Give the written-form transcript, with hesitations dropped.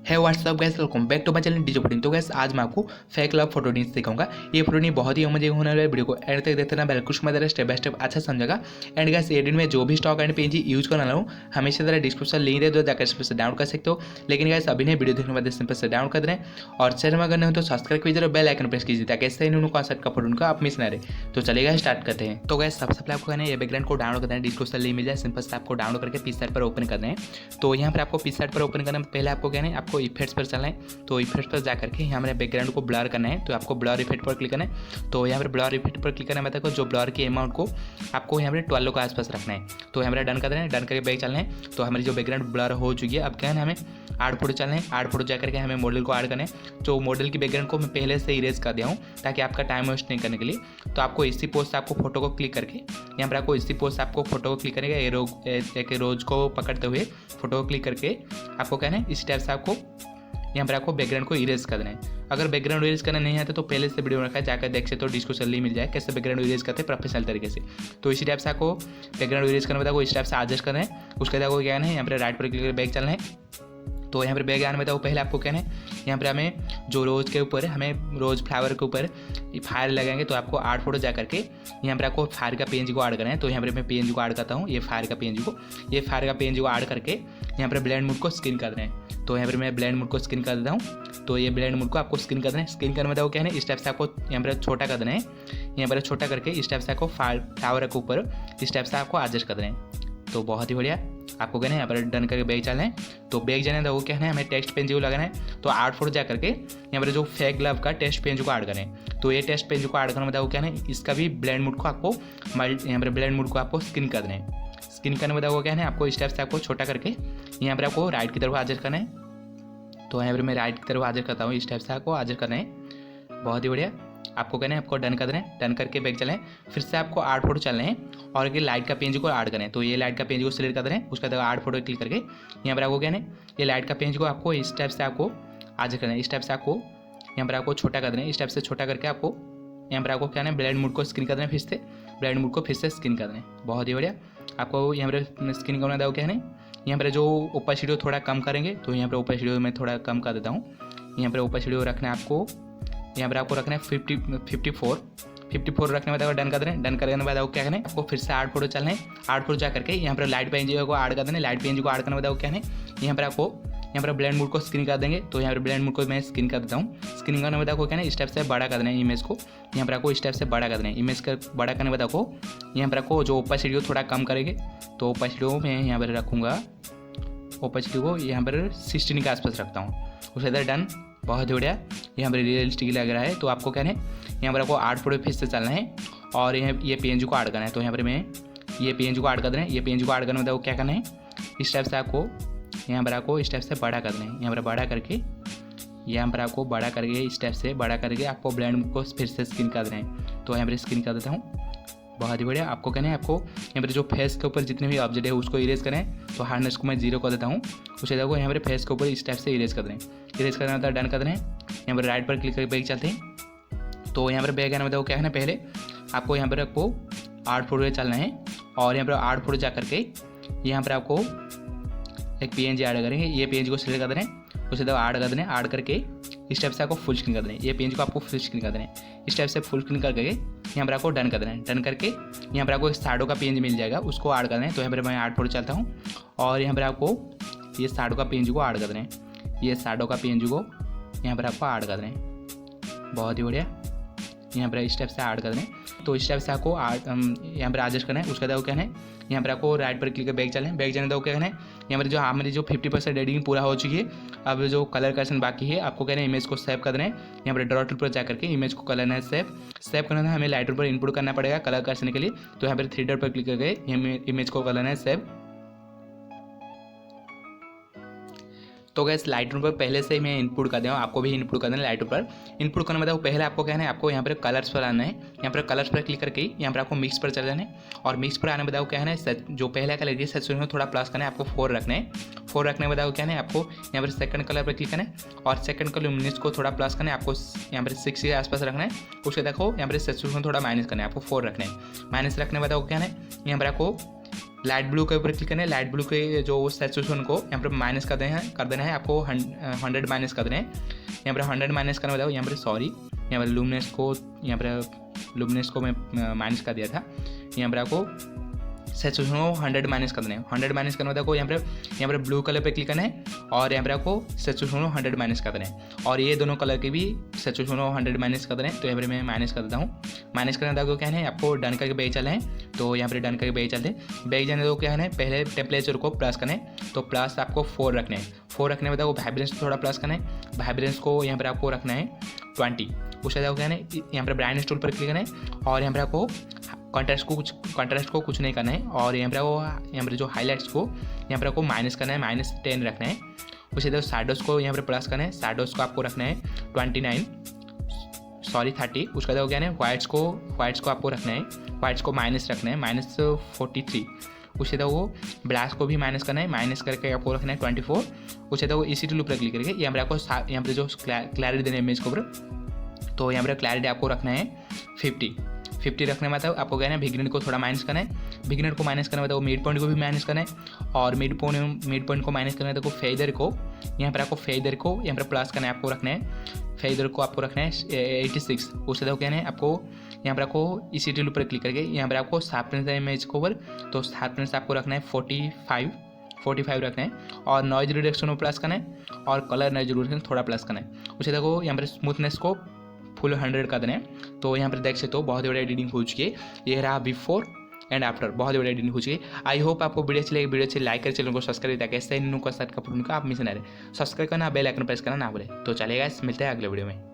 है what's up guys, welcome back to my channel DJ photo. तो guys आज मैं आपको फेक लव फोटो नीच सिखाऊंगा। ये फोटो नहीं बहुत ही मुझे होने वाला है। वीडियो को एंड तक देखते रहना, बिल्कुल मैं स्टेप बाय स्टेप अच्छा समझेगा। एंड गैस एडिट में जो भी स्टॉक एंड पेज यूज करना रहा हूँ हमेशा तरह डिस्क्रिप्शन लिंक दे दो, जाकर इस पर से डाउनलोड कर सकते हो। लेकिन गैस अभी नहीं, वीडियो देखने के बाद सिंपल से डाउनलोड कर दें और चैनल में अगर नहीं हो तो सब्सक्राइब कीजिए और बेल आइकन प्रेस कीजिए ताकि इससे इन कॉन्सेप्ट का फोटो उनका आप मिस ना रहे। तो चलेगा स्टार्ट करते हैं। तो गैस सबसे पहले आपको ये बैकग्राउंड को डाउनलोड करना है, डिस्क्रिप्शन लिंक मिल जाए, सिंपल से आपको डाउनलोड करके PicsArt पर ओपन करना है। तो यहाँ पर आपको PicsArt पर ओपन करना पहले आपको कहना है आपको इफेक्ट्स पर चलना है। तो इफेक्ट पर जाकर के यहाँ मेरे बैकग्राउंड को ब्लर करना है, तो आपको ब्लर इफेक्ट पर क्लिक करना है। तो यहाँ पर ब्लर इफेक्ट पर क्लिक करना है, मतलब जो ब्लर के अमाउंट को आपको यहाँ पर 12 के आसपास रखना है। तो यहाँ डन कर देना है, डन करके बैक चलना है। तो हमारी जो बैकग्राउंड ब्लर हो चुकी है, अब क्या है हमें आर्ट फोटो चलना है। आर्ट फोटो जाकर के हमें मॉडल को ऐड करना है। जो मॉडल की बैकग्राउंड को मैं पहले से इरेज कर दिया हूँ ताकि आपका टाइम वेस्ट नहीं करने के लिए। तो आपको इसी पोस्ट से आपको फोटो को क्लिक करके यहाँ पर आपको इसी पोस्ट से आपको फोटो को क्लिक करेगा, एक रोज को पकड़ते हुए फोटो को क्लिक करके आपको कहना है इस टाइप से आपको यहाँ पर आपको बैकग्राउंड को इरेज करना है। अगर बैकग्राउंड इरेज करना नहीं आता तो पहले से वीडियो रखा है, जाकर देख सकते हो, डिस्क्रिप्शन लिंक मिल जाए कैसे बैकग्राउंड इरेज करते हैं प्रोफेशनल तरीके से। तो इसी टाइप से आपको बैकग्राउंड इरेज करने में इस टाइप से एडजस्ट करना है। उसके बाद आपको क्या है यहाँ पर राइट पर क्लिक करके बैक चलना है। तो यहाँ पर बैग आने में बताओ पहले आपको कहना है यहाँ पर हमें जो रोज़ के ऊपर हमें रोज़ फ्लावर के ऊपर फायर लगाएंगे। तो आपको आर्ट फोटो जा करके यहाँ पर आपको फायर का पेज को ऐड करना है। तो यहाँ पर मैं पेज को ऐड करता हूँ, ये फायर का पेज को ऐड करके यहाँ पर ब्लेंड मोड को स्किन कर देना है। तो यहाँ पर मैं ब्लेंड मोड को स्किन कर देता हूँ। तो ये ब्लेंड मोड को आपको स्किन कर देना है। स्किन करने में बताओ क्या है इस टाइप से आपको यहाँ पर छोटा कर देना है। यहाँ पर छोटा करके इस टाइप से आपको फ्लावर के ऊपर इस टाइप से आपको एडजस्ट कर देना है। तो बहुत ही बढ़िया आपको कहना है यहाँ पर डन करके बैग चलना है। तो बैग जाना है तो वो कहना है हमें टेक्स्ट पेज को लगाना है। तो आर्ट फोटो जा करके यहाँ पर जो फेक लव का टेक्स्ट पेज को ऐड करें। तो ये टेक्स्ट पेज को ऐड करना बताओ क्या है इसका भी ब्लेंड मोड को आपको यहाँ पर ब्लेंड मोड को आपको स्किन कर देना है। स्किन करने में बताओ क्या है आपको इस टाइप से आपको छोटा करके यहाँ पर आपको राइट की तरफ एडजस्ट करना है। तो यहाँ पर मैं राइट की तरफ एडजस्ट करता हूँ, इस टाइप से आपको एडजस्ट करना है। बहुत ही बढ़िया आपको कहना है आपको डन कर देना है। डन करके बैक चलें, फिर से आपको आर्ट फोटो चलना है और ये लाइट का पेज को ऐड करें। तो ये लाइट का पेज को सिलेक्ट कर देना है। उसके बाद आर्ट फोटो क्लिक करके यहाँ पर आपको कहना है ये लाइट का पेज को आपको इस टाइप से आपको आज करना है। इस टाइप से आपको यहाँ पर आपको छोटा कर देना है। इस टाइप से छोटा करके आपको यहाँ पर आपको कहना है ब्लेंड मोड को स्किन कर देना है। फिर से ब्लेंड मोड को फिर से स्किन कर देना है। बहुत ही बढ़िया आपको यहाँ पर स्किन करना था क्या है यहाँ पर जो ऊपर शीडियो थोड़ा कम करेंगे। तो यहाँ पर ऊपर शीडियो में थोड़ा कम कर देता हूँ। यहाँ पर ऊपर शीडियो रखना है आपको, यहाँ पर आपको रखना है 54 रखने में डन कर दें। डन करने के बाद आपको क्या करना है आपको फिर से आर्ट फोटो चलना है। आर्ट फोटो जा करके यहाँ पर लाइट पेज को ऐड कर देना है। लाइट पेज को ऐड करने के बाद क्या है यहाँ पर आपको यहाँ पर ब्लेंड मोड को स्किन कर देंगे। तो यहाँ पर ब्लेंड मोड को मैं स्किन कर देता हूँ। स्किन करने के बाद आपको क्या है इस टाइप से बड़ा कर देना है इमेज को। यहाँ पर आपको इस टाइप से बड़ा कर देना है। इमेज का बड़ा करने के बाद आपको यहाँ पर आपको जो ऊपर शीडियो थोड़ा कम करेंगे। तो ऊपर शीडियो मैं यहाँ पर रखूँगा, ऊपर शीडियो को यहाँ पर 16 के आसपास रखता हूँ। उसके बाद डन। बहुत बढ़िया यहाँ पर रियलिस्टिक लग रहा है। तो आपको क्या है यहाँ पर आपको आर्ट फोटो फिर से चलना है और ये पेज को ऐड करना है। तो यहाँ पर मैं ये पेज को ऐड कर देना है। ये पेज को ऐड करने में क्या करना है इस टाइप से आपको यहाँ पर आपको इस टाइप से बड़ा करना है। यहाँ पर बड़ा करके यहाँ पर आपको बड़ा करके इस टाइप से बड़ा करके आपको ब्लेंड को फिर से स्किन कर देना है। तो यहाँ पर स्किन कर देता हूँ। बहुत ही बढ़िया आपको कहना है आपको यहाँ पर जो फेस के ऊपर जितने भी ऑब्जेक्ट है उसको इरेज करें। तो हार्डनेस को मैं 0 कर देता हूँ। उसके बाद यहाँ पर फेस के ऊपर इस टाइप से इरेज कर दें। इरेज करना होता है डन कर दें। यहाँ पर राइट पर क्लिक करके बैक चलते हैं। तो यहाँ पर बैक आने में क्या है ना पहले आपको यहाँ पर आपको आर्ट फोटो चलना है और यहाँ पर आर्ट फोटो जा करके यहाँ पर आपको एक PNG ऐड करेंगे। ये पेज को सिलेक्ट कर दें। उसके बाद ऐड कर दें। ऐड करके इस टाइप से आपको फुल स्क्रीन कर दें। ये पेज को आपको फुल स्क्रीन कर दें। इस टाइप से फुल स्क्रीन करके यहाँ पर आपको डन कर देना है। डन करके यहाँ पर आपको शैडो का पेज मिल जाएगा, उसको ऐड कर दें। तो यहाँ पर मैं आर्ट फोटो चलता हूँ और यहाँ पर आपको ये शैडो का पेज को ऐड कर दें। ये शैडो का पेज को यहाँ पर आपको ऐड कर दें। बहुत ही बढ़िया यहाँ पर इस टाइप से ऐड कर दें। तो इस टाइप से आपको यहाँ पर एडजस्ट करना है। उसके बाद क्या है यहाँ पर आपको राइट पर क्लिक कर बैक चलें। बैक जाने दो क्या करना है यहाँ पर जो हमारी जो 50% एडिटिंग पूरा हो चुकी है, अब जो कलर करेक्शन बाकी है आपको कहना है इमेज को सेव कर देना है। यहाँ पर ड्रॉ टूल पर जाकर के इमेज को करना है सेव करना है। हमें लाइटरूम पर इनपुट करना पड़ेगा कलर करने के लिए। तो यहाँ पर 3 डॉट पर क्लिक करके इमेज को करना है सेव। तो गैस लाइटरूम पर पहले से ही मैं इनपुट कर दिया हूँ, आपको भी इनपुट करना है। लाइटरूम पर इनपुट करने में पहले आपको कहना है आपको यहाँ पर कलर्स पर आना है। यहाँ पर कलर्स पर क्लिक करके यहाँ पर आपको मिक्स पर चल जाना है और मिक्स पर आने में बताओ क्या है जो पहला कलर है सैचुरेशन में थोड़ा प्लस करना है। आपको 4 रखना है। 4 रखने में बताओ क्या है आपको यहाँ पर सेकंड कलर पर क्लिक करना है और सेकंड कलर लुमिनस को थोड़ा प्लस करना है। आपको यहाँ पर 6 के आसपास रखना है। उसके देखो यहाँ पर सैचुरेशन थोड़ा माइनस करना है। आपको 4 रखना है। माइनस रखने में बताओ क्या है यहाँ पर आपको लाइट ब्लू के ऊपर क्लिक करना है। लाइट ब्लू के जो सैचुरेशन को यहाँ पर माइनस कर देना है आपको 100 माइनस कर देना है। यहाँ पर 100 माइनस करना बताओ, यहाँ पर सॉरी यहाँ पर लुमिनेंस को मैं माइनस कर दिया था। यहाँ पर आपको सैचुरेशन को 100 माइनस कर देना है। 100 माइनस करना बताओ, यहाँ पर ब्लू कलर पे क्लिक करना है और यहाँ पर आपको सैचुरेशन को 100 माइनस कर देना है। और ये दोनों कलर के भी सैचुरेशन को 100 माइनस कर देना है। तो यहाँ पर मैं माइनस कर देता हूँ। माइनस करना था क्या है आपको डन करके बैग चलना है। तो यहाँ पर डन करके बैग चलते हैं। बैग जाने दो क्या है पहले टेम्परेचर को प्लस करना है। तो प्लस आपको 4 रखना है। 4 रखने में बताओ वाइब्रेंस थोड़ा प्लस करना है। वाइब्रेंस को यहाँ पर आपको रखना है 20। उसके बाद क्या है यहाँ पर ब्राइटनेस टूल पर क्लिक करना है और यहाँ पर आपको कॉन्ट्रास्ट को कुछ नहीं करना है। और यहाँ पर जो हाईलाइट्स को यहाँ पर आपको माइनस करना है, -10 रखना है। उसके बाद शैडोज को यहाँ पर प्लस करना है। शैडोज को आपको रखना है 30। उसके बाद क्या है वाइट्स को आपको रखना है, वाइट्स को माइनस रखना है -43। उसके बाद वो ब्लैक को भी माइनस करना है, माइनस करके आपको रखना है 24। उसके बाद वो इसी टूल पर क्लिक करके यहाँ पर आपको यहाँ पर जो क्लैरिटी देना है इमेज के ऊपर, तो यहाँ पर क्लैरिटी आपको रखना है 50 रखने में मतलब आपको क्या है बिगिनर को थोड़ा माइनस करना है। बिगिनर को माइनस करना मतलब मिड पॉइंट को भी माइनस करना है। और मिड पॉइंट को माइनस करना है तो फेदर को यहाँ पर प्लस करना है, आपको रखना है फेदर को आपको रखना है 86। उसके बाद क्या है आपको यहाँ पर आपको इसी टूल पर क्लिक करके यहाँ पर आपको शार्पनेस इमेज को ऊपर, तो शार्पनेस आपको रखना है 45 रखना है। और नॉइज रिडक्शन को प्लस करना है और कलर नॉइज रिडक्शन थोड़ा प्लस करना है। उसके देखो यहाँ पर स्मूथनेस को फुल 100 कर देना है। तो यहाँ पर देख सकते हो बहुत ही बड़ी एडिटिंग हो चुकी है। ये रहा बिफोर एंड आफ्टर, बहुत ही बड़ी एडिटिंग हो चुकी है। आई होप आपको वीडियो अच्छी लगी। वीडियो अच्छी लाइक कर, चैनल को सब्सक्राइब ताकि ऐसे इन का साथ का आप मिस ना रहे। सब्सक्राइब करना, बेल आइकन प्रेस करना ना भूले। तो चलेगा, मिलते हैं अगले वीडियो में।